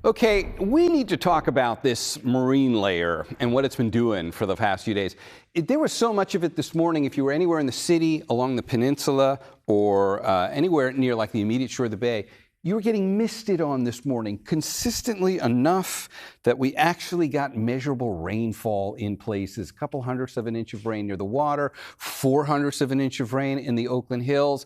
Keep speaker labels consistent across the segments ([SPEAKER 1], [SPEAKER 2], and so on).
[SPEAKER 1] Okay, we need to talk about this marine layer and what it's been doing for the past few days. There was so much of it this morning. If you were anywhere in the city, along the peninsula, or anywhere near like the immediate shore of the bay, you were getting misted on this morning consistently enough that we actually got measurable rainfall in places. A couple hundredths of an inch of rain near the water, 400ths of an inch of rain in the Oakland Hills.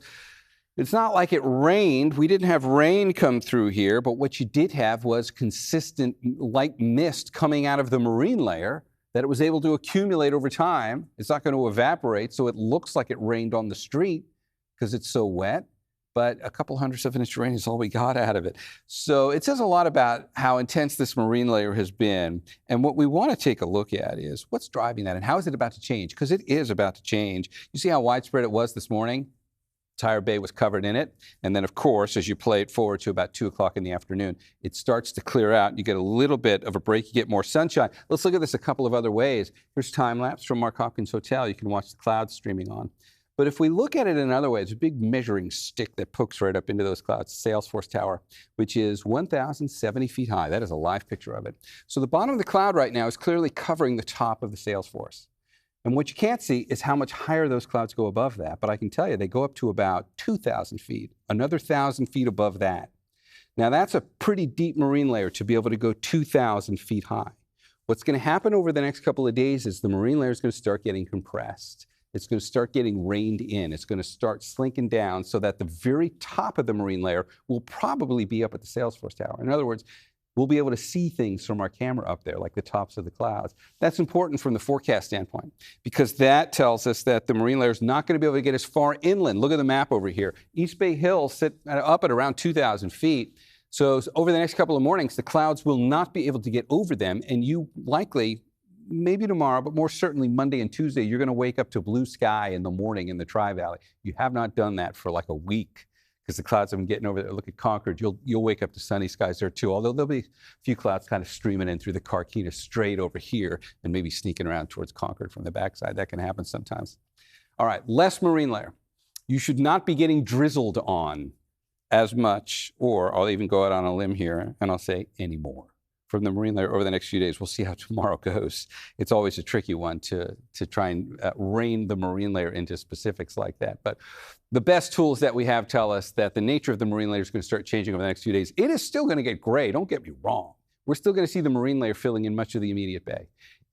[SPEAKER 1] It's not like it rained. We didn't have rain come through here, but what you did have was consistent light mist coming out of the marine layer that it was able to accumulate over time. It's not going to evaporate, so it looks like it rained on the street because it's so wet, but a couple hundredths of an inch of rain is all we got out of it. So it says a lot about how intense this marine layer has been, and what we want to take a look at is what's driving that and how is it about to change, because it is about to change. You see how widespread it was this morning? Entire bay was covered in it. And then, of course, as you play it forward to about 2 o'clock in the afternoon, it starts to clear out. You get a little bit of a break. You get more sunshine. Let's look at this a couple of other ways. Here's time lapse from Mark Hopkins Hotel. You can watch the clouds streaming on. But if we look at it in another way, it's a big measuring stick that pokes right up into those clouds, Salesforce Tower, which is 1,070 feet high. That is a live picture of it. So the bottom of the cloud right now is clearly covering the top of the Salesforce. And what you can't see is how much higher those clouds go above that. But I can tell you, they go up to about 2,000 feet, another 1,000 feet above that. Now, that's a pretty deep marine layer to be able to go 2,000 feet high. What's going to happen over the next couple of days is the marine layer is going to start getting compressed. It's going to start getting reined in. It's going to start slinking down so that the very top of the marine layer will probably be up at the Salesforce Tower. In other words, we'll be able to see things from our camera up there, like the tops of the clouds. That's important from the forecast standpoint, because that tells us that the marine layer is not going to be able to get as far inland. Look at the map over here. East Bay Hills sit up at around 2,000 feet. So over the next couple of mornings, the clouds will not be able to get over them, and you likely, maybe tomorrow, but more certainly Monday and Tuesday, you're going to wake up to blue sky in the morning in the Tri-Valley. You have not done that for like a week, because the clouds have been getting over there. Look at Concord. You'll wake up to sunny skies there too, although there'll be a few clouds kind of streaming in through the Carquinez Strait over here and maybe sneaking around towards Concord from the backside. That can happen sometimes. All right, less marine layer. You should not be getting drizzled on as much, or I'll even go out on a limb here and I'll say anymore from the marine layer over the next few days. We'll see how tomorrow goes. It's always a tricky one to try and rein the marine layer into specifics like that. But the best tools that we have tell us that the nature of the marine layer is going to start changing over the next few days. It is still going to get gray. Don't get me wrong. We're still going to see the marine layer filling in much of the immediate bay.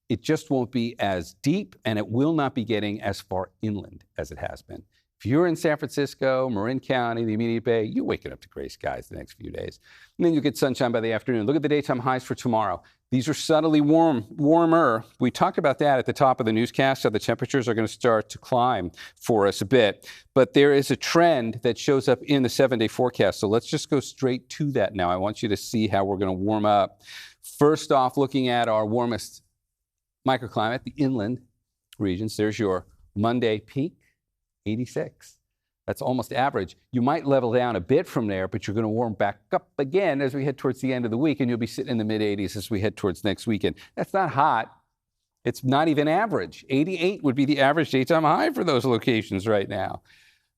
[SPEAKER 1] It just won't be as deep, and it will not be getting as far inland as it has been. If you're in San Francisco, Marin County, the immediate bay, you're waking up to gray skies the next few days. And then you'll get sunshine by the afternoon. Look at the daytime highs for tomorrow. These are subtly warmer. We talked about that at the top of the newscast, how the temperatures are going to start to climb for us a bit. But there is a trend that shows up in the 7-day forecast. So let's just go straight to that now. I want you to see how we're going to warm up. First off, looking at our warmest microclimate, the inland regions. There's your Monday peak. 86. That's almost average. You might level down a bit from there, but you're going to warm back up again as we head towards the end of the week, and you'll be sitting in the mid-80s as we head towards next weekend. That's not hot. It's not even average. 88 would be the average daytime high for those locations right now.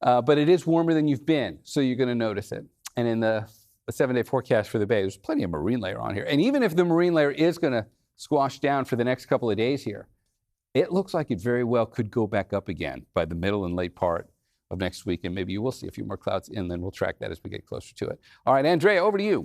[SPEAKER 1] But it is warmer than you've been, so you're going to notice it. And in the 7-day forecast for the bay, there's plenty of marine layer on here. And even if the marine layer is going to squash down for the next couple of days here, it looks like it very well could go back up again by the middle and late part of next week, and maybe you will see a few more clouds inland. We'll track that as we get closer to it. All right, Andrea, over to you.